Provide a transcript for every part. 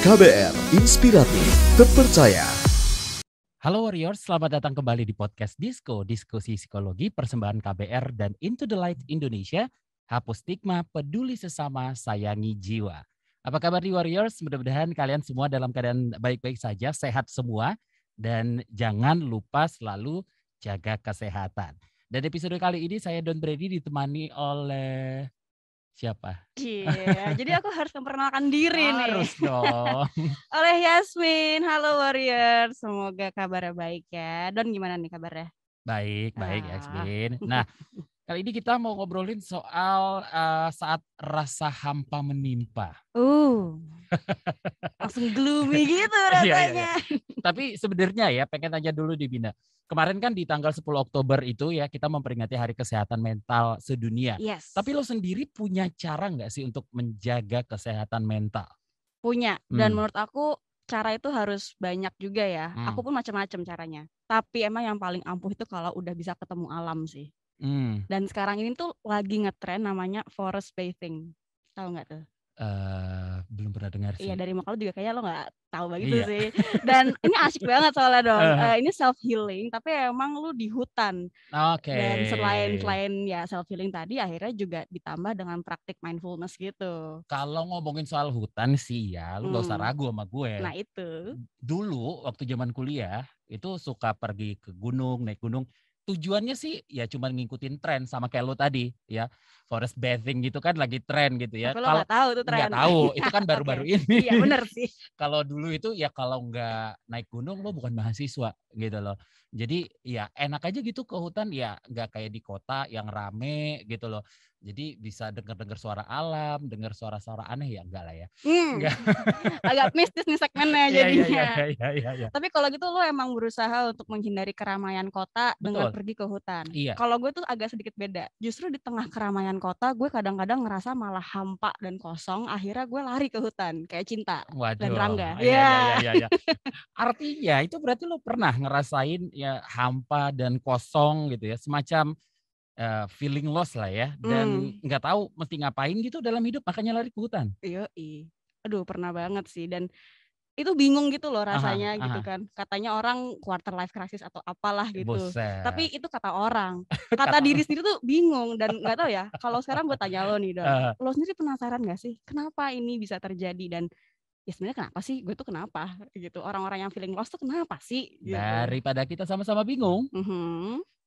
KBR, inspiratif, terpercaya. Halo Warriors, selamat datang kembali di podcast Diskusi Psikologi persembahan KBR dan Into the Light Indonesia. Hapus stigma, peduli sesama, sayangi jiwa. Apa kabar di Warriors? Mudah-mudahan kalian semua dalam keadaan baik-baik saja, sehat semua. Dan jangan lupa selalu jaga kesehatan. Dan episode kali ini saya Don Brady ditemani oleh siapa? Iya, jadi aku harus memperkenalkan diri nih. Harus dong. Oleh Yasmin. Halo Warrior, semoga kabarnya baik ya. Don gimana nih kabarnya? Baik Yasmin. Nah, kali ini kita mau ngobrolin soal saat rasa hampa menimpa. Langsung gloomy gitu rasanya. Iya. Tapi sebenarnya ya pengen tanya dulu di Bina. Kemarin kan di tanggal 10 Oktober itu ya kita memperingati Hari Kesehatan Mental Sedunia. Yes. Tapi lo sendiri punya cara nggak sih untuk menjaga kesehatan mental? Punya. Dan menurut aku cara itu harus banyak juga ya. Aku pun macam-macam caranya. Tapi emang yang paling ampuh itu kalau udah bisa ketemu alam sih. Dan sekarang ini tuh lagi ngetren namanya forest bathing. Tahu nggak tuh? Belum pernah dengar sih. Iya, dari muka lo juga kayaknya lo nggak tahu begitu sih. Dan ini asik banget soalnya dong. Ini self healing, tapi emang lo di hutan. Oke. Dan selain ya self healing tadi, akhirnya juga ditambah dengan praktik mindfulness gitu. Kalau ngomongin soal hutan sih ya, lu gak usah ragu sama gue. Nah itu. Dulu waktu zaman kuliah itu suka pergi ke gunung, naik gunung. Tujuannya sih ya cuma ngikutin tren sama kayak lo tadi ya. Forest bathing gitu kan lagi tren gitu ya. Kalau nggak tahu tuh tren. Nggak tahu, itu kan baru-baru ini. Iya benar sih. Kalau dulu itu ya kalau nggak naik gunung lo bukan mahasiswa gitu loh. Jadi ya enak aja gitu ke hutan ya nggak kayak di kota yang rame gitu loh. Jadi bisa dengar suara alam, dengar suara-suara aneh ya enggak lah ya. Agak mistis nih segmennya jadinya. Iya. Tapi kalau gitu lo emang berusaha untuk menghindari keramaian kota dengan pergi ke hutan. Iya. Kalau gue tuh agak sedikit beda. Justru di tengah keramaian kota gue kadang-kadang ngerasa malah hampa dan kosong. Akhirnya gue lari ke hutan kayak Cinta dan Rangga. Iya. Artinya itu berarti lo pernah ngerasain ya hampa dan kosong gitu ya. Semacam feeling loss lah ya, dan nggak tahu mesti ngapain gitu dalam hidup, makanya lari ke hutan. Iya, aduh pernah banget sih, dan itu bingung gitu loh rasanya gitu kan. Katanya orang quarter life crisis atau apalah gitu. Buset. Tapi itu kata orang. Kata diri sendiri tuh bingung dan nggak tahu ya. Kalau sekarang gue tanya lo nih Don, lo sendiri penasaran nggak sih kenapa ini bisa terjadi dan ya sebenarnya kenapa sih gue tuh kenapa gitu. Orang-orang yang feeling lost tuh kenapa sih? Gitu. Daripada kita sama-sama bingung.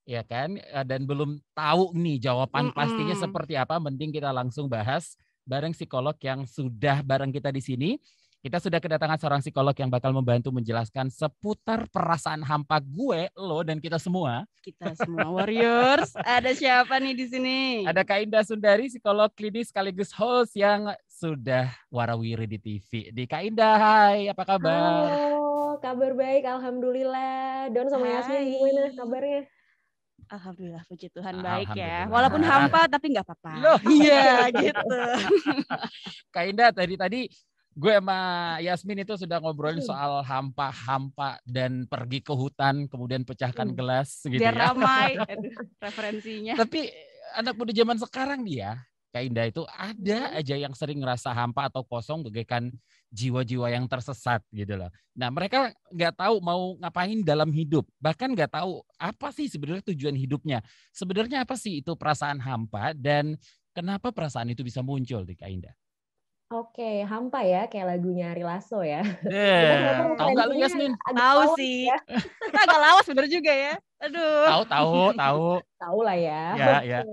Ya kan, dan belum tahu nih jawaban pastinya seperti apa, mending kita langsung bahas bareng psikolog yang sudah bareng kita di sini. Kita sudah kedatangan seorang psikolog yang bakal membantu menjelaskan seputar perasaan hampa gue, lo, dan kita semua. Kita semua Warriors. Ada siapa nih di sini? Ada Kak Indah Sundari, psikolog klinis sekaligus host yang sudah warawiri di TV. Di Kak Indah, hai, apa kabar? Halo, kabar baik, alhamdulillah. Don sama Yasmin gimana kabarnya? Alhamdulillah, puji Tuhan baik ya. Walaupun hampa tapi nggak apa-apa. Iya gitu. Kak Indah, tadi gue sama Yasmin itu sudah ngobrolin soal hampa dan pergi ke hutan, kemudian pecahkan gelas gitu biar ya. ramai referensinya. Tapi anak muda zaman sekarang nih ya, Kak Indah, itu ada aja yang sering ngerasa hampa atau kosong bagaikan jiwa-jiwa yang tersesat gitu loh. Nah mereka nggak tahu mau ngapain dalam hidup, bahkan nggak tahu apa sih sebenarnya tujuan hidupnya. Sebenarnya apa sih itu perasaan hampa dan kenapa perasaan itu bisa muncul di Kak Indah? Oke, hampa ya, kayak lagunya Ari Lasso ya. Tahu nggak lu Yasmin? Tahu sih. Kita agak lawas bener juga ya. Aduh. Tahu. Tahu lah ya. Ya.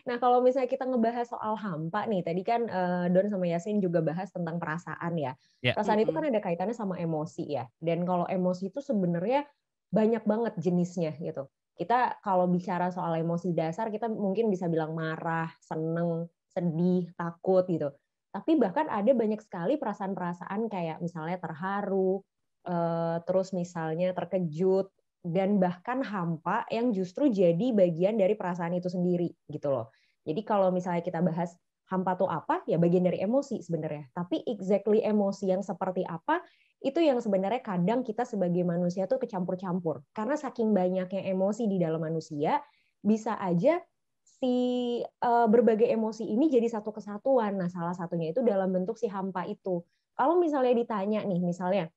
Nah kalau misalnya kita ngebahas soal hampa nih, tadi kan Don sama Yasmin juga bahas tentang perasaan ya. Perasaan itu kan ada kaitannya sama emosi ya. Dan kalau emosi itu sebenarnya banyak banget jenisnya gitu. Kita kalau bicara soal emosi dasar, kita mungkin bisa bilang marah, seneng, sedih, takut gitu. Tapi bahkan ada banyak sekali perasaan-perasaan kayak misalnya terharu, terus misalnya terkejut, dan bahkan hampa yang justru jadi bagian dari perasaan itu sendiri gitu loh. Jadi kalau misalnya kita bahas hampa itu apa, ya bagian dari emosi sebenarnya. Tapi exactly emosi yang seperti apa, itu yang sebenarnya kadang kita sebagai manusia tuh kecampur-campur. Karena saking banyaknya emosi di dalam manusia, bisa aja si berbagai emosi ini jadi satu kesatuan. Nah, salah satunya itu dalam bentuk si hampa itu. Kalau misalnya ditanya nih, misalnya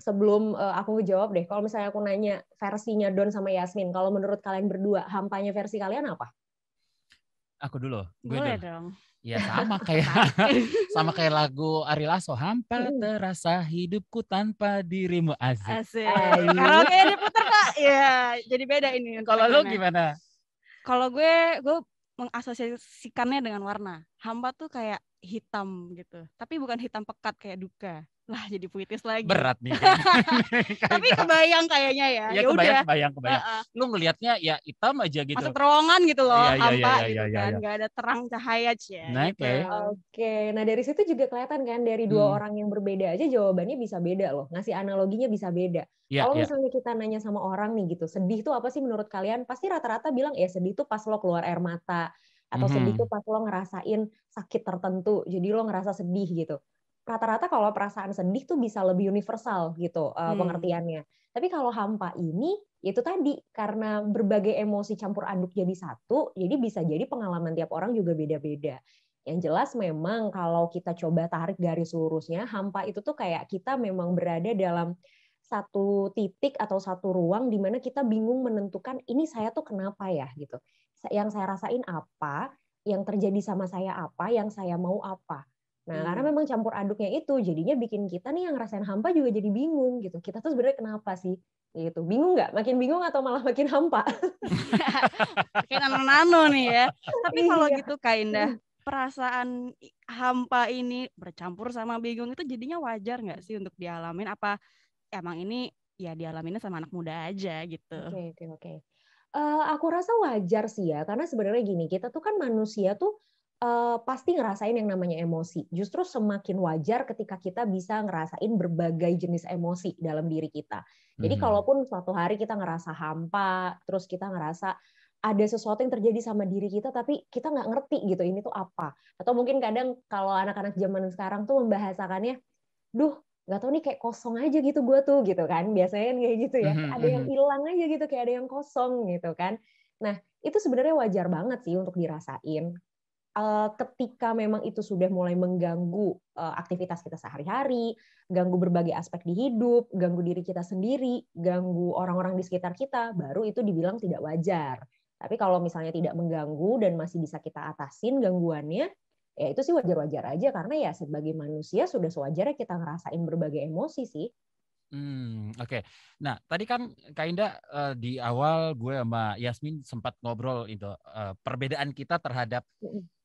sebelum aku ngejawab deh, kalau misalnya aku nanya versinya Don sama Yasmin, kalau menurut kalian berdua, hampanya versi kalian apa? Aku dulu. Boleh dong. Ya sama kayak lagu Ari Lasso, hampa terasa hidupku tanpa dirimu. Asik. Karaoke diputar Kak. Ya, jadi beda ini. Kalau lu gimana? Kalau gue mengasosiasikannya dengan warna. Hampa tuh kayak hitam gitu. Tapi bukan hitam pekat kayak duka. Lah jadi puitis lagi. Berat nih. Tapi kebayang kayaknya ya. Ya kebayang. Lu ngelihatnya ya hitam aja gitu. Masuk terowongan gitu loh, hampa gitu kan. Gak ada terang cahaya Nah, gitu. Oke. Nah dari situ juga kelihatan kan dari dua orang yang berbeda aja jawabannya bisa beda loh. Ngasih analoginya bisa beda. Kalau misalnya kita nanya sama orang nih gitu, sedih tuh apa sih menurut kalian? Pasti rata-rata bilang ya sedih tuh pas lo keluar air mata. Atau sedih tuh pas lo ngerasain sakit tertentu. Jadi lo ngerasa sedih gitu. Rata-rata kalau perasaan sedih tuh bisa lebih universal gitu pengertiannya. Tapi kalau hampa ini itu tadi karena berbagai emosi campur aduk jadi satu, jadi bisa jadi pengalaman tiap orang juga beda-beda. Yang jelas memang kalau kita coba tarik garis lurusnya, hampa itu tuh kayak kita memang berada dalam satu titik atau satu ruang di mana kita bingung menentukan ini saya tuh kenapa ya gitu. Yang saya rasain apa, yang terjadi sama saya apa, yang saya mau apa. Nah, karena memang campur aduknya itu, jadinya bikin kita nih yang ngerasain hampa juga jadi bingung gitu. Kita tuh sebenarnya kenapa sih? Gitu. Bingung nggak? Makin bingung atau malah makin hampa? Kayak nano-nano nih ya. Tapi kalau gitu Kak Indah, perasaan hampa ini bercampur sama bingung itu jadinya wajar nggak sih untuk dialamin? Apa emang ini ya dialaminnya sama anak muda aja gitu? Oke. Aku rasa wajar sih ya, karena sebenarnya gini, kita tuh kan manusia tuh pasti ngerasain yang namanya emosi. Justru semakin wajar ketika kita bisa ngerasain berbagai jenis emosi dalam diri kita. Jadi kalaupun suatu hari kita ngerasa hampa, terus kita ngerasa ada sesuatu yang terjadi sama diri kita, tapi kita nggak ngerti gitu, ini tuh apa. Atau mungkin kadang kalau anak-anak zaman sekarang tuh membahasakannya, duh, nggak tahu nih kayak kosong aja gitu gue tuh, gitu kan. Biasanya kayak gitu ya, ada yang hilang aja gitu, kayak ada yang kosong gitu kan. Nah, itu sebenarnya wajar banget sih untuk dirasain. Ketika memang itu sudah mulai mengganggu aktivitas kita sehari-hari, ganggu berbagai aspek di hidup, ganggu diri kita sendiri, ganggu orang-orang di sekitar kita, baru itu dibilang tidak wajar. Tapi kalau misalnya tidak mengganggu dan masih bisa kita atasin gangguannya, ya itu sih wajar-wajar aja, karena ya sebagai manusia sudah sewajarnya kita ngerasain berbagai emosi sih. Oke. Nah, tadi kan Kak Indah di awal gue sama Yasmin sempat ngobrol itu perbedaan kita terhadap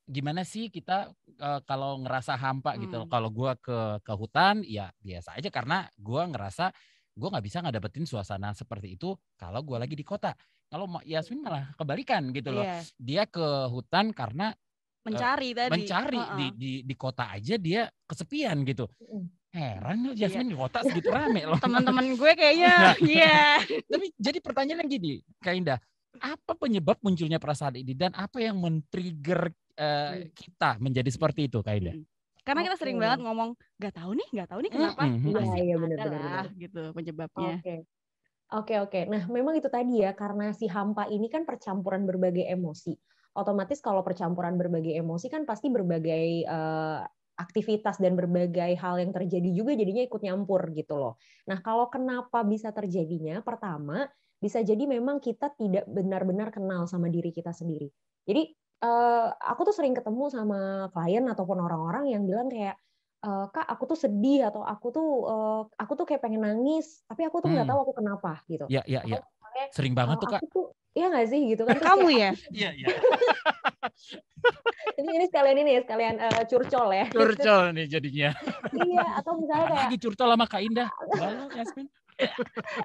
gimana sih kita kalau ngerasa hampa gitu. Kalau gue ke hutan ya biasa aja karena gue ngerasa gue nggak bisa ngedapetin suasana seperti itu kalau gue lagi di kota. Kalau Yasmin malah kebalikan gitu loh. Dia ke hutan karena mencari di kota aja dia kesepian gitu. Heran loh Yasmin di kota segitu rame loh. Teman-teman gue kayaknya Tapi jadi pertanyaannya gini Kak Indah, apa penyebab munculnya perasaan ini dan apa yang men-trigger kita menjadi seperti itu Kak Indah? Karena kita sering banget ngomong nggak tahu nih kenapa. Iya benar gitu penyebabnya. Oke. Nah, memang itu tadi ya, karena si hampa ini kan percampuran berbagai emosi. Otomatis kalau percampuran berbagai emosi kan pasti berbagai aktivitas dan berbagai hal yang terjadi juga jadinya ikut nyampur gitu loh. Nah, kalau kenapa bisa terjadinya? Pertama, bisa jadi memang kita tidak benar-benar kenal sama diri kita sendiri. Jadi aku tuh sering ketemu sama klien ataupun orang-orang yang bilang kayak, Kak, aku tuh sedih atau aku tuh kayak pengen nangis, tapi aku tuh nggak tahu aku kenapa gitu. Iya. Sering banget tuh Kak. Iya nggak sih gitu kan? Kamu ya? Iya. ini sekalian curcol ya. Curcol nih jadinya. Iya, atau misalnya kayak lagi curcol sama Kak Indah. Yasmin.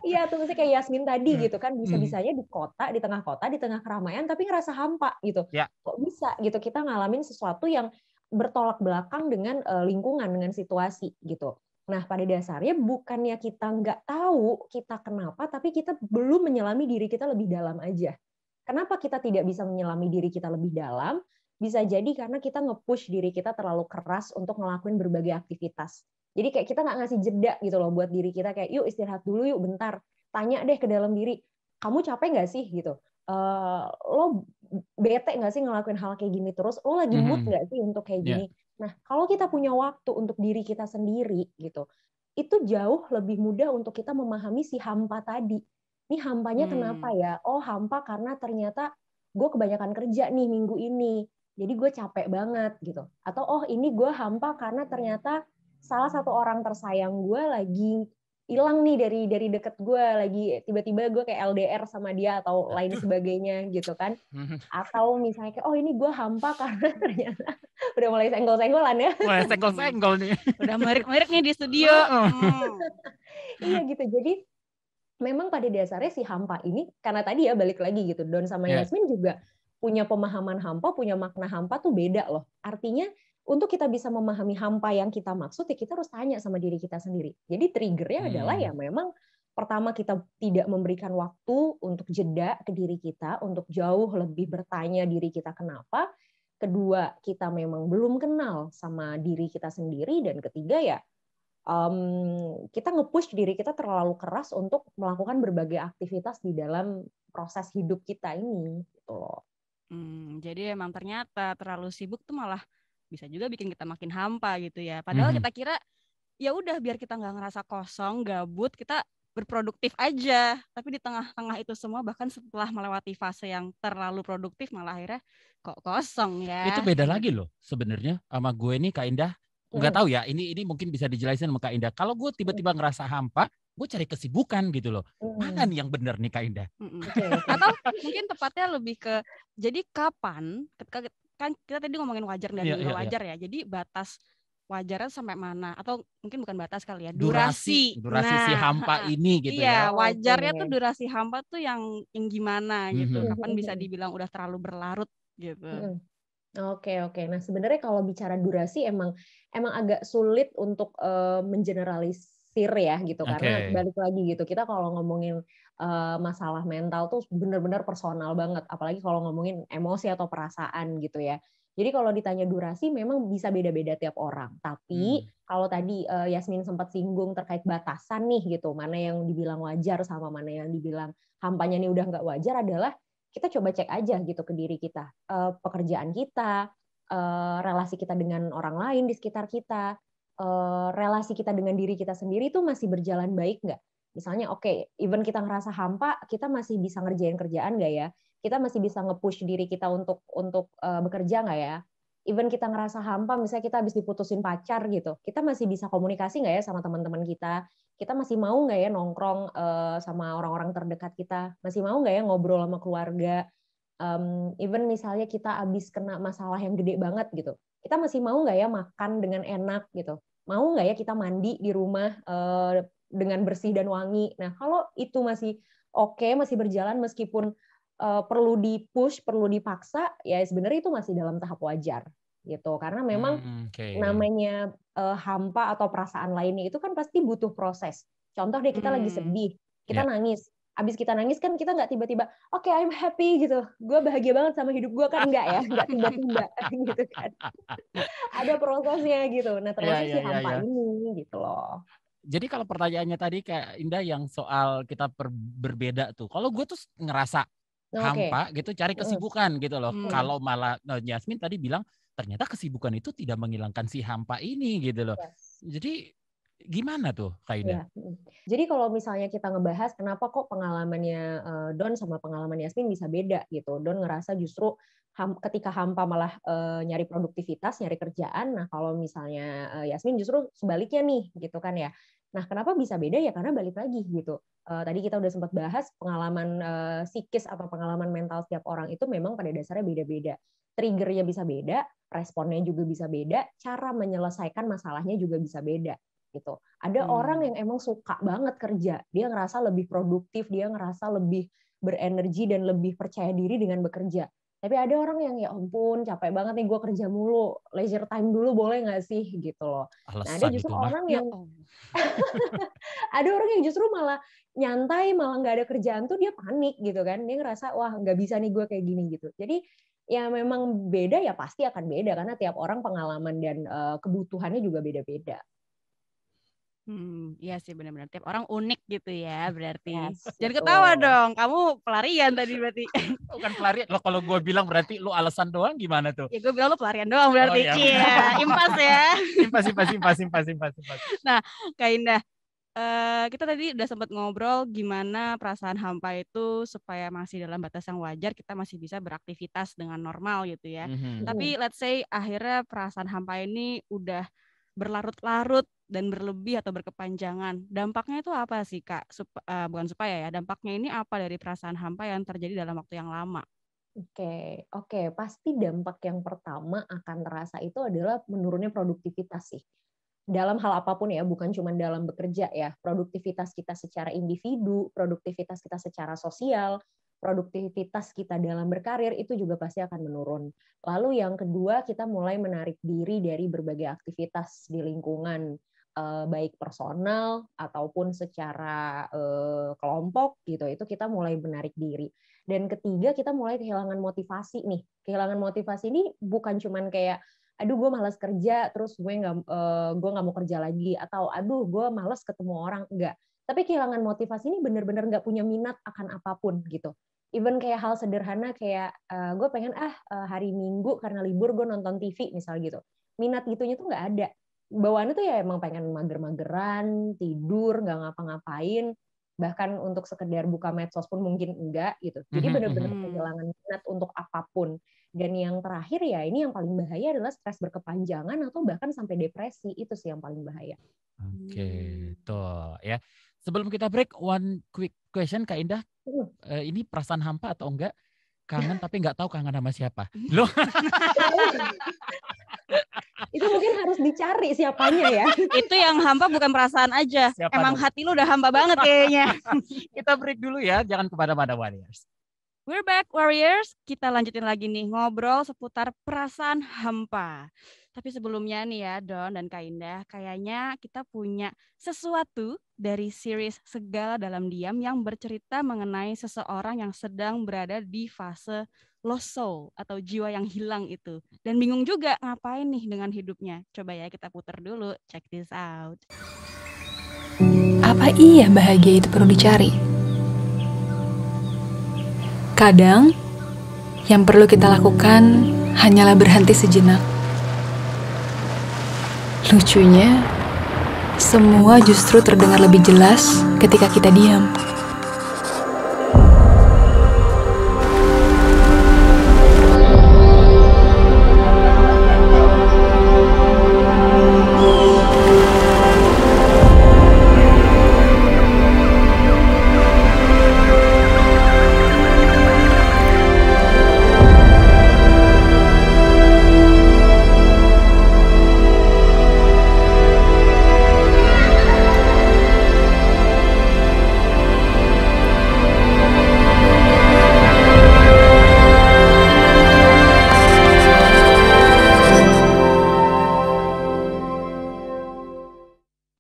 Iya, tuh misalnya kayak Yasmin tadi gitu kan, bisa-bisanya di kota, di tengah keramaian tapi ngerasa hampa gitu. Ya. Kok bisa gitu kita ngalamin sesuatu yang bertolak belakang dengan lingkungan, dengan situasi gitu. Nah, pada dasarnya bukannya kita nggak tahu kita kenapa, tapi kita belum menyelami diri kita lebih dalam aja. Kenapa kita tidak bisa menyelami diri kita lebih dalam? Bisa jadi karena kita nge-push diri kita terlalu keras untuk ngelakuin berbagai aktivitas. Jadi kayak kita nggak ngasih jeda gitu loh buat diri kita, kayak yuk istirahat dulu yuk bentar. Tanya deh ke dalam diri, kamu capek nggak sih gitu? lo bete nggak sih ngelakuin hal kayak gini terus? Lo lagi mood nggak sih untuk kayak gini? Nah, kalau kita punya waktu untuk diri kita sendiri gitu, itu jauh lebih mudah untuk kita memahami si hampa tadi. Ini hampanya kenapa ya? Oh, hampa karena ternyata gue kebanyakan kerja nih minggu ini, jadi gue capek banget gitu. Atau oh ini gue hampa karena ternyata salah satu orang tersayang gue lagi hilang nih dari deket gue, lagi tiba-tiba gue kayak LDR sama dia atau lain sebagainya gitu kan. Atau misalnya kayak oh ini gue hampa karena ternyata udah mulai senggol-senggolan ya. Mulai senggol-senggol nih. Udah merik-merik nih di studio. Iya gitu. Jadi memang pada dasarnya si hampa ini, karena tadi ya balik lagi gitu, Don sama Yasmin juga punya pemahaman hampa, punya makna hampa tuh beda loh. Artinya untuk kita bisa memahami hampa yang kita maksud, ya kita harus tanya sama diri kita sendiri. Jadi triggernya adalah ya memang pertama kita tidak memberikan waktu untuk jeda ke diri kita, untuk jauh lebih bertanya diri kita kenapa. Kedua, kita memang belum kenal sama diri kita sendiri. Dan ketiga ya, kita nge-push diri kita terlalu keras untuk melakukan berbagai aktivitas di dalam proses hidup kita ini. Gitu loh. Jadi emang ternyata terlalu sibuk tuh malah bisa juga bikin kita makin hampa gitu ya. Padahal kita kira ya udah biar kita nggak ngerasa kosong, gabut, kita berproduktif aja. Tapi di tengah-tengah itu semua bahkan setelah melewati fase yang terlalu produktif malah akhirnya kok kosong ya. Itu beda lagi loh sebenarnya sama gue nih Kak Indah. Nggak tahu ya, ini mungkin bisa dijelasin sama Kak Indah. Kalau gue tiba-tiba ngerasa hampa, gue cari kesibukan gitu loh. Mana nih yang benar nih Kak Indah? Atau mungkin tepatnya lebih ke, jadi kapan, kan kita tadi ngomongin wajar dan nggak wajar ya. Jadi batas wajarnya sampai mana? Atau mungkin bukan batas kali ya, durasi si hampa ini gitu ya. Iya, wajarnya tuh durasi hampa tuh yang gimana gitu. Kapan bisa dibilang udah terlalu berlarut gitu. Oke. Nah sebenarnya kalau bicara durasi emang agak sulit untuk mengeneralisir ya gitu, karena balik lagi gitu, kita kalau ngomongin masalah mental tuh benar-benar personal banget, apalagi kalau ngomongin emosi atau perasaan gitu ya. Jadi kalau ditanya durasi memang bisa beda-beda tiap orang. Tapi kalau tadi Yasmin sempat singgung terkait batasan nih gitu, mana yang dibilang wajar sama mana yang dibilang hampanya nih udah nggak wajar, adalah kita coba cek aja gitu ke diri kita, pekerjaan kita, relasi kita dengan orang lain di sekitar kita, relasi kita dengan diri kita sendiri itu masih berjalan baik nggak? Misalnya even kita ngerasa hampa, kita masih bisa ngerjain kerjaan nggak ya? Kita masih bisa nge-push diri kita untuk bekerja nggak ya? Even kita ngerasa hampa, misalnya kita habis diputusin pacar gitu, kita masih bisa komunikasi nggak ya sama teman-teman kita? Kita masih mau nggak ya nongkrong sama orang-orang terdekat kita? Masih mau nggak ya ngobrol sama keluarga? Even misalnya kita habis kena masalah yang gede banget gitu, kita masih mau nggak ya makan dengan enak gitu? Mau nggak ya kita mandi di rumah dengan bersih dan wangi? Nah, kalau itu masih masih berjalan meskipun perlu di-push, perlu dipaksa, ya sebenarnya itu masih dalam tahap wajar gitu. Karena memang namanya hampa atau perasaan lainnya itu kan pasti butuh proses. Contoh deh, kita lagi sedih, kita nangis. Abis kita nangis kan kita nggak tiba-tiba, oke, I'm happy gitu, gue bahagia banget sama hidup gue, kan enggak ya, nggak tiba-tiba gitu kan. Ada prosesnya gitu. Nah termasuk si hampa ini gitu loh. Jadi kalau pertanyaannya tadi kayak Indah yang soal kita berbeda tuh, kalau gue tuh ngerasa hampa gitu, cari kesibukan gitu loh. Kalau malah Yasmin tadi bilang ternyata kesibukan itu tidak menghilangkan si hampa ini gitu loh. Jadi gimana tuh Kak Indah? Jadi kalau misalnya kita ngebahas kenapa kok pengalamannya Don sama pengalaman Yasmin bisa beda gitu. Don ngerasa justru ketika hampa malah nyari produktivitas, nyari kerjaan. Nah kalau misalnya Yasmin justru sebaliknya nih gitu kan ya. Nah, kenapa bisa beda ya? Karena balik lagi gitu. Tadi kita udah sempat bahas pengalaman psikis atau pengalaman mental setiap orang itu memang pada dasarnya beda-beda. Triggernya bisa beda, responnya juga bisa beda, cara menyelesaikan masalahnya juga bisa beda. Gitu. Ada orang yang emang suka banget kerja, dia ngerasa lebih produktif, dia ngerasa lebih berenergi dan lebih percaya diri dengan bekerja. Tapi ada orang yang ya ampun capek banget nih gue kerja mulu, leisure time dulu boleh nggak sih gitu loh. Nah ada justru orang yang ada orang yang justru malah nyantai, malah nggak ada kerjaan tuh dia panik gitu kan, dia ngerasa wah nggak bisa nih gue kayak gini gitu. Jadi ya memang beda, ya pasti akan beda karena tiap orang pengalaman dan kebutuhannya juga beda-beda. Iya sih benar-benar tiap orang unik gitu ya berarti. Yes, Jangan ketawa dong, kamu pelarian tadi berarti. Bukan pelarian, lo kalau gue bilang berarti lo alasan doang gimana tuh? Ya gue bilang lo pelarian doang berarti. Iya, impas ya. Impas. Nah, Kak Indah, kita tadi udah sempat ngobrol gimana perasaan hampa itu supaya masih dalam batas yang wajar, kita masih bisa beraktivitas dengan normal gitu ya. Tapi let's say akhirnya perasaan hampa ini udah berlarut-larut dan berlebih atau berkepanjangan. Dampaknya itu apa sih Kak? Bukan supaya ya, dampaknya ini apa dari perasaan hampa yang terjadi dalam waktu yang lama? Oke. Pasti dampak yang pertama akan terasa itu adalah menurunnya produktivitas sih. Dalam hal apapun ya, bukan cuma dalam bekerja ya. Produktivitas kita secara individu, produktivitas kita secara sosial, produktivitas kita dalam berkarir itu juga pasti akan menurun. Lalu yang kedua, kita mulai menarik diri dari berbagai aktivitas di lingkungan, baik personal ataupun secara kelompok gitu. Itu kita mulai menarik diri. Dan ketiga, kita mulai kehilangan motivasi nih. Kehilangan motivasi ini bukan cuman kayak, aduh gue malas kerja, terus gue nggak mau kerja lagi, atau aduh gue malas ketemu orang, enggak. Tapi kehilangan motivasi ini benar-benar nggak punya minat akan apapun gitu. Even kayak hal sederhana kayak gue pengen hari Minggu karena libur gue nonton TV misal gitu. Minat gitunya tuh nggak ada. Bawaannya tuh ya emang pengen mager-mageran, tidur, nggak ngapa-ngapain. Bahkan untuk sekedar buka medsos pun mungkin enggak gitu. Jadi benar-benar kehilangan minat untuk apapun. Dan yang terakhir ya ini yang paling bahaya adalah stres berkepanjangan atau bahkan sampai depresi. Itu sih yang paling bahaya. Oke, tuh ya. Sebelum kita break, one quick question Kak Indah. Ini perasaan hampa atau enggak? Kangen tapi nggak tahu kangen sama siapa. Loh. Itu mungkin harus dicari siapanya ya. Itu yang hampa bukan perasaan aja. Siapa emang dong? hati lu udah hampa banget kayaknya. Kita break dulu ya, jangan kemana-mana Warriors. We're back Warriors, kita lanjutin lagi nih ngobrol seputar perasaan hampa. Tapi sebelumnya nih ya Don dan Kak Indah, kayaknya kita punya sesuatu dari series Segala Dalam Diam yang bercerita mengenai seseorang yang sedang berada di fase lost soul atau jiwa yang hilang itu. Dan bingung juga ngapain nih dengan hidupnya. Coba ya kita putar dulu, check this out. Apa iya bahagia itu perlu dicari? Kadang, yang perlu kita lakukan hanyalah berhenti sejenak. Lucunya, semua justru terdengar lebih jelas ketika kita diam.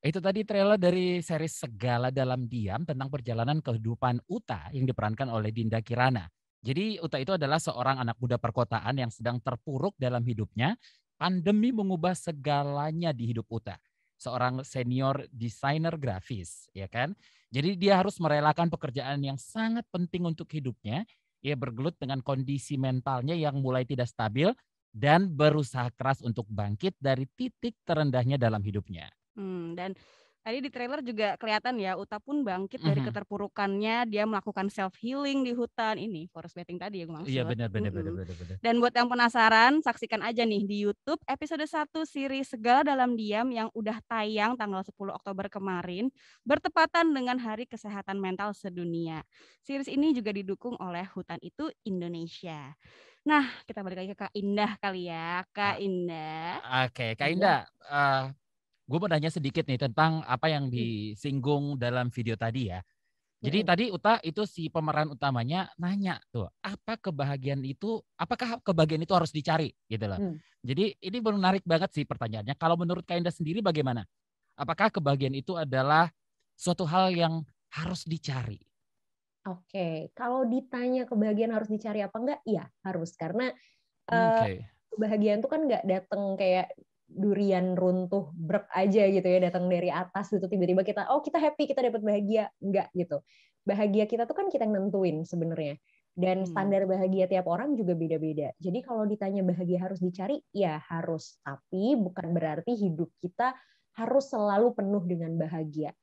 Itu tadi trailer dari series Segala Dalam Diam tentang perjalanan kehidupan Uta yang diperankan oleh Dinda Kirana. Jadi Uta itu adalah seorang anak muda perkotaan yang sedang terpuruk dalam hidupnya. Pandemi mengubah segalanya di hidup Uta. Seorang senior desainer grafis, ya kan? Jadi dia harus merelakan pekerjaan yang sangat penting untuk hidupnya. Ia bergelut dengan kondisi mentalnya yang mulai tidak stabil dan berusaha keras untuk bangkit dari titik terendahnya dalam hidupnya. Dan tadi di trailer juga kelihatan ya Uta pun bangkit dari keterpurukannya, dia melakukan self healing di hutan ini, forest bathing tadi ya gue maksud. Iya benar. Dan buat yang penasaran, saksikan aja nih di YouTube episode 1 series Segala Dalam Diam yang udah tayang tanggal 10 Oktober kemarin, bertepatan dengan Hari Kesehatan Mental Sedunia. Series ini juga didukung oleh Hutan Itu Indonesia. Nah, kita balik lagi ke Kak Indah kali ya, Kak Indah. Oke, Kak Indah. Gue mau nanya sedikit nih tentang apa yang disinggung dalam video tadi ya. Jadi tadi Uta itu si pemeran utamanya nanya tuh, apakah kebahagiaan itu harus dicari gitu loh. Jadi ini menarik banget sih pertanyaannya. Kalau menurut Kak Indah sendiri bagaimana? Apakah kebahagiaan itu adalah suatu hal yang harus dicari? Oke, kalau ditanya kebahagiaan harus dicari apa enggak? Iya, harus. Karena kebahagiaan itu kan nggak datang kayak durian runtuh brek aja gitu ya, datang dari atas gitu, tiba-tiba kita happy, kita dapat bahagia. Enggak gitu. Bahagia kita tuh kan kita yang nentuin sebenarnya. Dan standar bahagia tiap orang juga beda-beda. Jadi kalau ditanya bahagia harus dicari, ya harus. Tapi bukan berarti hidup kita harus selalu penuh dengan bahagia.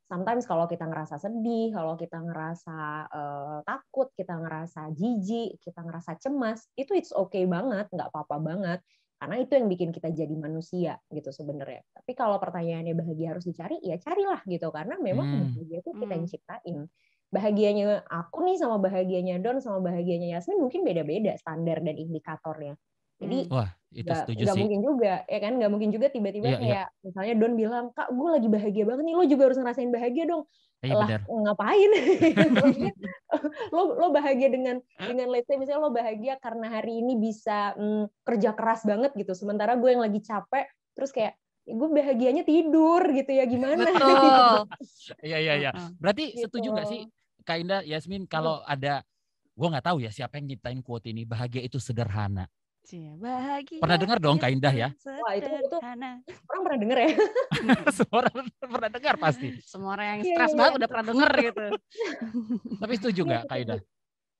Sometimes kalau kita ngerasa sedih, kalau kita ngerasa takut, kita ngerasa jijik, kita ngerasa cemas, itu it's okay banget, nggak apa-apa banget. Karena itu yang bikin kita jadi manusia gitu sebenarnya. Tapi kalau pertanyaannya bahagia harus dicari, ya carilah gitu. Karena memang bahagia itu kita yang ciptain. Bahagianya aku nih sama bahagianya Don sama bahagianya Yasmin mungkin beda-beda standar dan indikatornya. Jadi wah, itu setuju nggak sih. mungkin juga, ya kan? Nggak mungkin juga tiba-tiba kayak misalnya Don bilang, Kak, gue lagi bahagia banget nih, lo juga harus ngerasain bahagia dong. Lah ngapain? lo bahagia dengan let's say misalnya lo bahagia karena hari ini bisa kerja keras banget gitu. Sementara gue yang lagi capek, terus kayak gue bahagianya tidur gitu ya, gimana? Betul. Iya. Berarti Gitu. setuju nggak sih Kak Indah, Yasmin, kalau ada, gue nggak tahu ya siapa yang nyiptain quote ini, bahagia itu sederhana. Bahagia. Pernah dengar dong Kak Indah ya? Wah, itu orang pernah denger ya? Semua orang pernah dengar pasti. Semua orang yang stres banget udah pernah denger gitu. Tapi setuju nggak Kak Indah?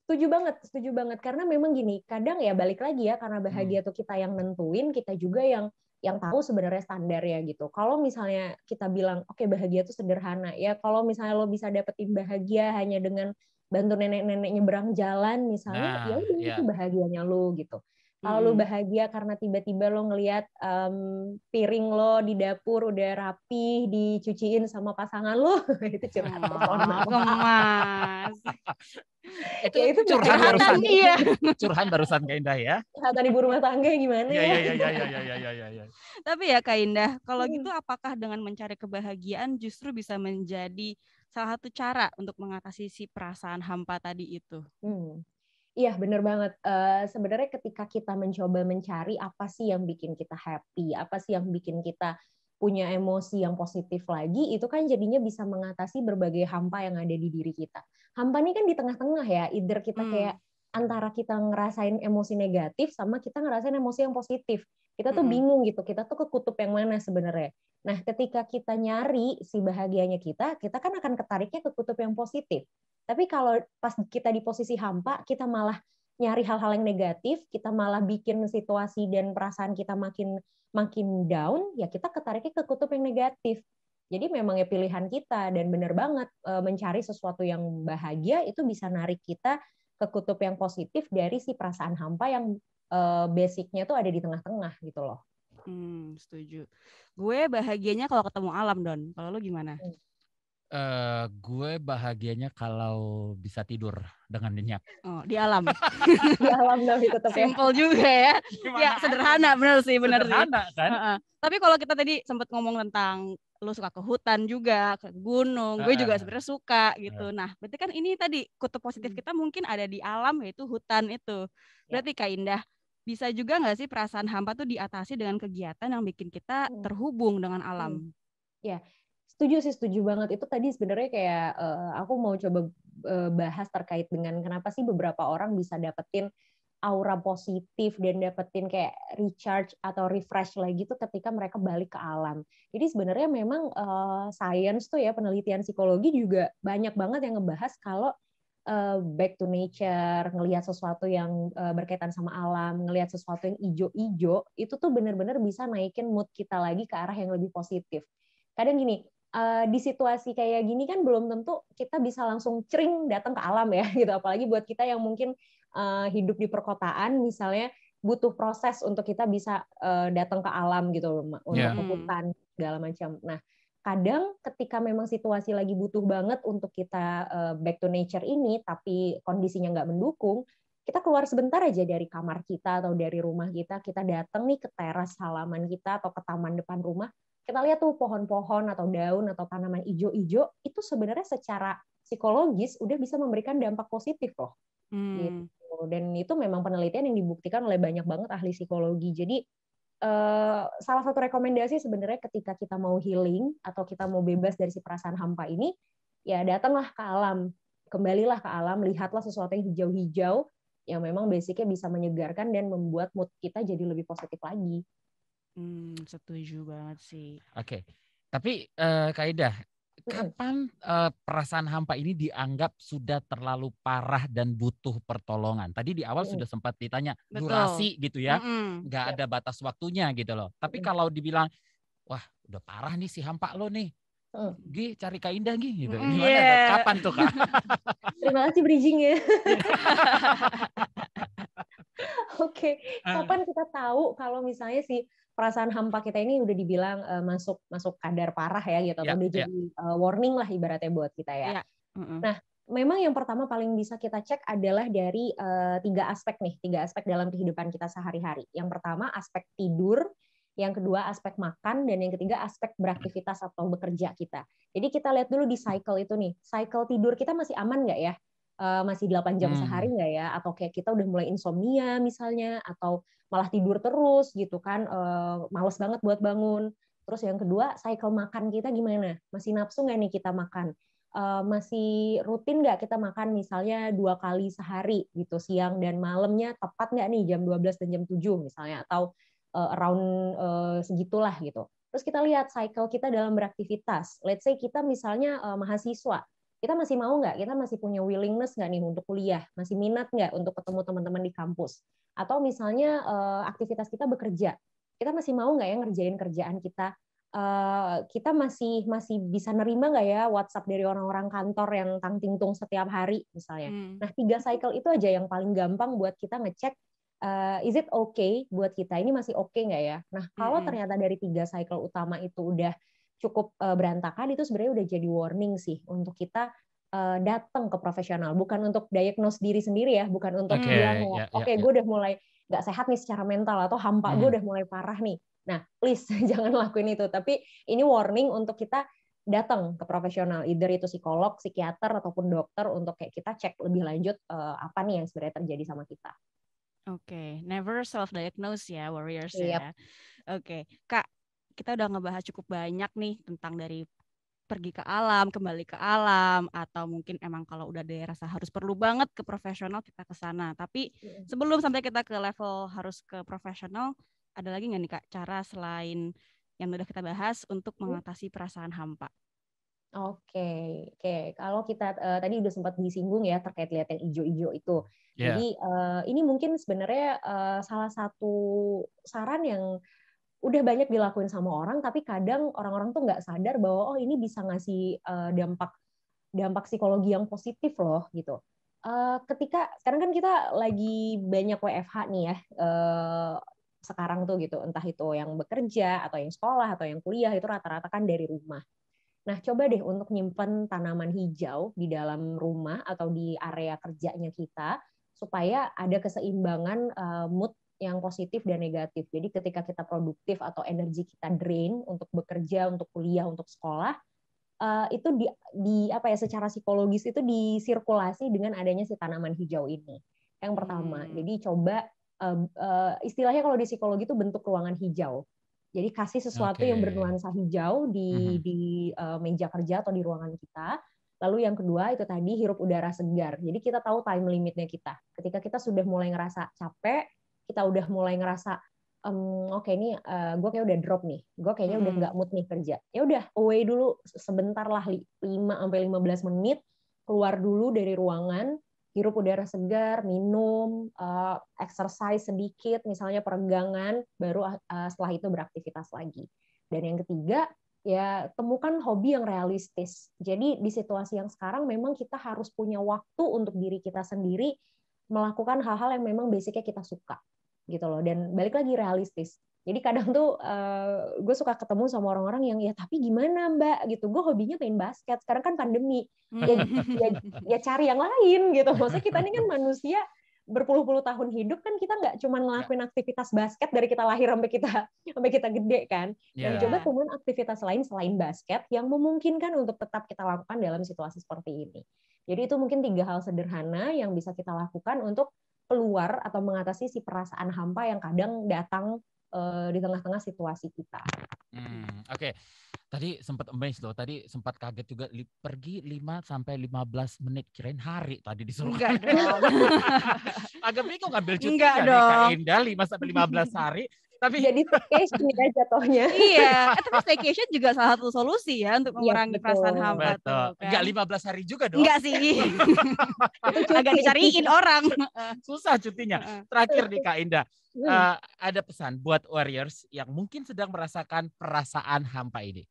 Setuju banget. Karena memang gini, kadang ya balik lagi ya, karena bahagia tuh kita yang nentuin, kita juga yang tahu sebenarnya standarnya gitu. Kalau misalnya kita bilang, oke, bahagia itu sederhana, ya kalau misalnya lo bisa dapetin bahagia hanya dengan bantu nenek-nenek nyebrang jalan misalnya, ya udah itu bahagianya lo gitu. Kalau lo bahagia karena tiba-tiba lo ngelihat piring lo di dapur udah rapi, dicuciin sama pasangan lo, itu curhat. Gemas. Itu curhat barusan. Iya. Curhat barusan Kak Indah ya. Curhatan ibu rumah tangga gimana ya? Iya. Tapi ya Kak Indah, kalau gitu apakah dengan mencari kebahagiaan justru bisa menjadi salah satu cara untuk mengatasi si perasaan hampa tadi itu? Iya, benar banget. Sebenarnya ketika kita mencoba mencari apa sih yang bikin kita happy, apa sih yang bikin kita punya emosi yang positif lagi, itu kan jadinya bisa mengatasi berbagai hampa yang ada di diri kita. Hampa ini kan di tengah-tengah ya, either kita kayak antara kita ngerasain emosi negatif sama kita ngerasain emosi yang positif. Kita tuh bingung gitu, kita tuh ke kutub yang mana sebenarnya. Nah, ketika kita nyari si bahagianya kita kan akan ketariknya ke kutub yang positif. Tapi kalau pas kita di posisi hampa, kita malah nyari hal-hal yang negatif, kita malah bikin situasi dan perasaan kita makin down, ya kita ketariknya ke kutub yang negatif. Jadi memang ya pilihan kita, dan benar banget mencari sesuatu yang bahagia itu bisa narik kita ke kutub yang positif dari si perasaan hampa yang basicnya tuh ada di tengah-tengah gitu loh. Setuju. Gue bahagianya kalau ketemu alam, Don. Kalau lu gimana? Gue bahagianya kalau bisa tidur dengan nyenyak. Oh, di alam. Di alam tapi tetap simple juga ya. Gimana? Ya sederhana, benar sih, benar sih. Sederhana kan? Tapi kalau kita tadi sempat ngomong tentang lu suka ke hutan juga, ke gunung, gue juga sebenarnya suka gitu. Nah, berarti kan ini tadi kutub positif kita mungkin ada di alam, yaitu hutan itu. Berarti Kak Indah, bisa juga nggak sih perasaan hampa tuh diatasi dengan kegiatan yang bikin kita terhubung dengan alam? Ya. Setuju banget. Itu tadi sebenarnya kayak aku mau coba bahas terkait dengan kenapa sih beberapa orang bisa dapetin aura positif dan dapetin kayak recharge atau refresh lagi tuh ketika mereka balik ke alam. Jadi sebenarnya memang science tuh ya, penelitian psikologi juga banyak banget yang ngebahas kalau back to nature, ngelihat sesuatu yang berkaitan sama alam, ngelihat sesuatu yang ijo-ijo, itu tuh benar-benar bisa naikin mood kita lagi ke arah yang lebih positif. Kadang gini, di situasi kayak gini kan belum tentu kita bisa langsung cering datang ke alam ya gitu, apalagi buat kita yang mungkin hidup di perkotaan misalnya, butuh proses untuk kita bisa datang ke alam gitu, untuk ke hutan segala macam. Nah, kadang ketika memang situasi lagi butuh banget untuk kita back to nature ini, tapi kondisinya nggak mendukung, kita keluar sebentar aja dari kamar kita atau dari rumah kita datang nih ke teras halaman kita atau ke taman depan rumah. Kita lihat tuh pohon-pohon atau daun atau tanaman hijau-hijau, itu sebenarnya secara psikologis udah bisa memberikan dampak positif loh. Gitu. Dan itu memang penelitian yang dibuktikan oleh banyak banget ahli psikologi. Jadi salah satu rekomendasi sebenarnya ketika kita mau healing atau kita mau bebas dari si perasaan hampa ini, ya datanglah ke alam, kembalilah ke alam, lihatlah sesuatu yang hijau-hijau yang memang basicnya bisa menyegarkan dan membuat mood kita jadi lebih positif lagi. Setuju banget sih. Oke. Tapi Kak Ida, kapan perasaan hampa ini dianggap sudah terlalu parah dan butuh pertolongan? Tadi di awal sudah sempat ditanya durasi gitu ya, nggak ada batas waktunya gitu loh. Tapi kalau dibilang, wah udah parah nih si hampa lo nih, Gi cari Kak Indah Gi gitu. Gimana? Kapan tuh Kak? Terima kasih bridging-nya. Oke, kapan kita tahu kalau misalnya si perasaan hampa kita ini udah dibilang masuk kadar parah ya gitu, atau udah jadi warning lah ibaratnya buat kita ya. Nah, memang yang pertama paling bisa kita cek adalah dari 3 aspek dalam kehidupan kita sehari-hari. Yang pertama aspek tidur, yang kedua aspek makan, dan yang ketiga aspek beraktivitas atau bekerja kita. Jadi kita lihat dulu di cycle itu nih, cycle tidur kita masih aman nggak ya? Masih 8 jam sehari nggak ya? Atau kayak kita udah mulai insomnia misalnya, atau malah tidur terus gitu kan, males banget buat bangun. Terus yang kedua, cycle makan kita gimana? Masih nafsu nggak nih kita makan? Masih rutin nggak kita makan misalnya 2 kali sehari gitu, siang dan malamnya tepat nggak nih jam 12 dan jam 7 misalnya, atau around segitulah gitu. Terus kita lihat cycle kita dalam beraktivitas. Let's say kita misalnya mahasiswa, kita masih mau nggak? Kita masih punya willingness nggak nih untuk kuliah? Masih minat nggak untuk ketemu teman-teman di kampus? Atau misalnya aktivitas kita bekerja, kita masih mau nggak ya ngerjain kerjaan kita? Kita masih bisa nerima nggak ya WhatsApp dari orang-orang kantor yang tang-ting-tung setiap hari misalnya? Nah, 3 cycle itu aja yang paling gampang buat kita ngecek is it okay buat kita? Ini masih oke nggak ya? Nah, kalau ternyata dari 3 cycle utama itu udah cukup berantakan, itu sebenarnya udah jadi warning sih untuk kita datang ke profesional, bukan untuk diagnose diri sendiri ya, bukan untuk bilang oke, gue udah mulai nggak sehat nih secara mental, atau hampa gue udah mulai parah nih. Nah, please jangan lakuin itu. Tapi ini warning untuk kita datang ke profesional, either itu psikolog, psikiater, ataupun dokter, untuk kayak kita cek lebih lanjut apa nih yang sebenarnya terjadi sama kita. Oke, never self-diagnose ya, warriors ya. Oke, Kak, kita udah ngebahas cukup banyak nih tentang dari pergi ke alam, kembali ke alam, atau mungkin emang kalau udah ada rasa harus perlu banget ke profesional, kita ke sana. Tapi sebelum sampai kita ke level harus ke profesional, ada lagi nggak nih Kak cara selain yang udah kita bahas untuk mengatasi perasaan hampa? Oke. Kalau kita tadi udah sempat disinggung ya terkait lihat yang ijo-ijo itu. Jadi ini mungkin sebenarnya salah satu saran yang udah banyak dilakuin sama orang, tapi kadang orang-orang tuh nggak sadar bahwa ini bisa ngasih dampak psikologi yang positif loh gitu. Ketika sekarang kan kita lagi banyak WFH nih ya, sekarang tuh gitu, entah itu yang bekerja atau yang sekolah atau yang kuliah, itu rata-rata kan dari rumah. Nah, coba deh untuk nyimpen tanaman hijau di dalam rumah atau di area kerjanya kita, supaya ada keseimbangan mood yang positif dan negatif. Jadi ketika kita produktif atau energi kita drain untuk bekerja, untuk kuliah, untuk sekolah, itu secara psikologis itu disirkulasi dengan adanya si tanaman hijau ini. Yang pertama, jadi coba istilahnya kalau di psikologi itu bentuk ruangan hijau. Jadi kasih sesuatu yang bernuansa hijau di meja kerja atau di ruangan kita. Lalu yang kedua itu tadi hirup udara segar. Jadi kita tahu time limitnya kita. Ketika kita sudah mulai ngerasa capek, kita udah mulai ngerasa oke, ini gue kayak udah drop nih, gue kayaknya udah nggak mood nih kerja, ya udah away dulu sebentar lah, 5-15 menit, keluar dulu dari ruangan, hirup udara segar, minum, exercise sedikit, misalnya peregangan, baru setelah itu beraktivitas lagi. Dan yang ketiga, ya temukan hobi yang realistis. Jadi di situasi yang sekarang memang kita harus punya waktu untuk diri kita sendiri, melakukan hal-hal yang memang basicnya kita suka gitu loh. Dan balik lagi realistis. Jadi kadang tuh gue suka ketemu sama orang-orang yang ya tapi gimana Mbak gitu, gue hobinya main basket, sekarang kan pandemi, ya cari yang lain gitu. Maksudnya kita ini kan manusia berpuluh-puluh tahun hidup, kan kita nggak cuma ngelakuin aktivitas basket dari kita lahir sampai kita gede kan. Dan coba temuin aktivitas lain selain basket yang memungkinkan untuk tetap kita lakukan dalam situasi seperti ini. Jadi itu mungkin 3 hal sederhana yang bisa kita lakukan untuk keluar atau mengatasi si perasaan hampa yang kadang datang di tengah-tengah situasi kita. Oke. Tadi sempat amazed loh, tadi sempat kaget juga pergi 5-15 menit, kirain hari tadi disuruh. Enggak dong. Agak bingung ngambil cutinya nih Kak Indah 5-15 hari. Tapi jadi staycation ya jatuhnya. Iya, tapi staycation juga salah satu solusi ya untuk mengurangi perasaan hampa tuh. Enggak 15 hari juga dong. Enggak sih. Agak dicariin orang. Susah cutinya. Terakhir nih Kak Indah, ada pesan buat warriors yang mungkin sedang merasakan perasaan hampa ini.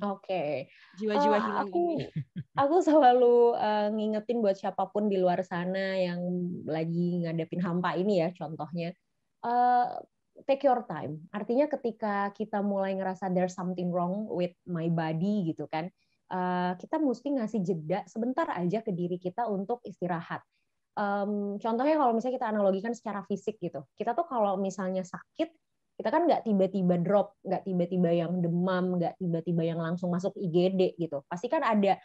Oke. Jiwa-jiwa hilang ini. Aku selalu ngingetin buat siapapun di luar sana yang lagi ngadepin hampa ini ya, contohnya. Take your time. Artinya ketika kita mulai ngerasa there's something wrong with my body gitu kan, kita mesti ngasih jeda sebentar aja ke diri kita untuk istirahat. Contohnya kalau misalnya kita analogikan secara fisik gitu, kita tuh kalau misalnya sakit, kita kan nggak tiba-tiba drop, nggak tiba-tiba yang demam, nggak tiba-tiba yang langsung masuk IGD gitu. Pasti kan ada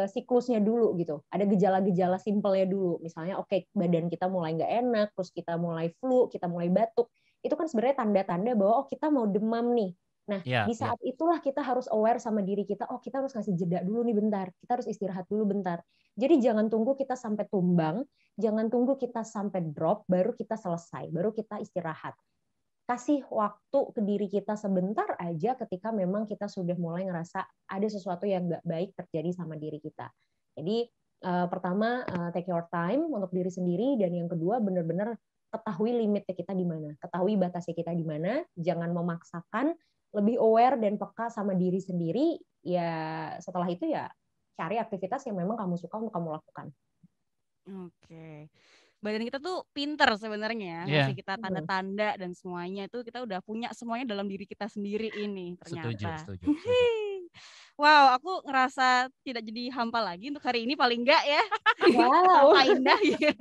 siklusnya dulu gitu, ada gejala-gejala simpelnya dulu. Misalnya oke, badan kita mulai nggak enak, terus kita mulai flu, kita mulai batuk. Itu kan sebenarnya tanda-tanda bahwa kita mau demam nih. Nah, di saat itulah kita harus aware sama diri kita, kita harus ngasih jeda dulu nih bentar, kita harus istirahat dulu bentar. Jadi jangan tunggu kita sampai tumbang, jangan tunggu kita sampai drop, baru kita selesai, baru kita istirahat. Kasih waktu ke diri kita sebentar aja ketika memang kita sudah mulai ngerasa ada sesuatu yang nggak baik terjadi sama diri kita. Jadi pertama take your time untuk diri sendiri, dan yang kedua benar-benar ketahui limitnya kita di mana, ketahui batasnya kita di mana, jangan memaksakan, lebih aware dan peka sama diri sendiri. Ya setelah itu ya cari aktivitas yang memang kamu suka untuk kamu lakukan. Oke. Badan kita tuh pinter sebenarnya, ngasih kita tanda-tanda dan semuanya itu kita udah punya semuanya dalam diri kita sendiri ini ternyata. Setuju. Wow, aku ngerasa tidak jadi hampa lagi untuk hari ini paling enggak ya. Wow. Kak Indah ya.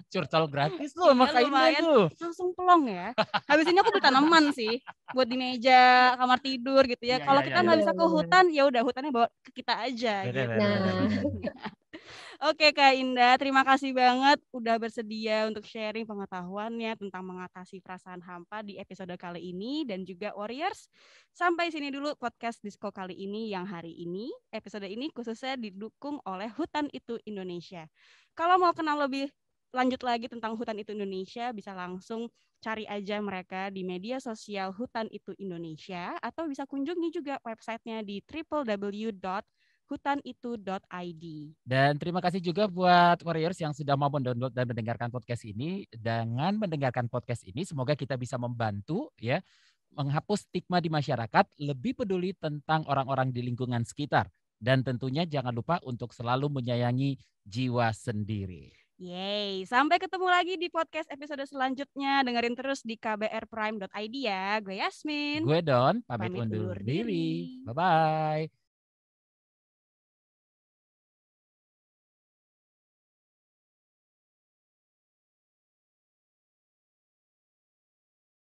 Curcol gratis loh sama Kak Indah tuh. Langsung pelong ya. Habis ini aku beli tanaman sih buat di meja kamar tidur gitu ya. Kalau kita nggak bisa ke hutan, ya udah hutannya bawa ke kita aja. Oke Kak Indah, terima kasih banget udah bersedia untuk sharing pengetahuannya tentang mengatasi perasaan hampa di episode kali ini. Dan juga Warriors, sampai sini dulu podcast Disko kali ini yang hari ini. Episode ini khususnya didukung oleh Hutan Itu Indonesia. Kalau mau kenal lebih lanjut lagi tentang Hutan Itu Indonesia, bisa langsung cari aja mereka di media sosial Hutan Itu Indonesia, atau bisa kunjungi juga websitenya di www.hutanitu.id. Dan terima kasih juga buat Warriors yang sudah mau mendownload dan mendengarkan podcast ini. Dengan mendengarkan podcast ini, semoga kita bisa membantu ya menghapus stigma di masyarakat, lebih peduli tentang orang-orang di lingkungan sekitar, dan tentunya jangan lupa untuk selalu menyayangi jiwa sendiri. Yeay, sampai ketemu lagi di podcast episode selanjutnya. Dengerin terus di kbrprime.id ya. Gue Yasmin. Gue Don, pamit undur diri. Bye-bye.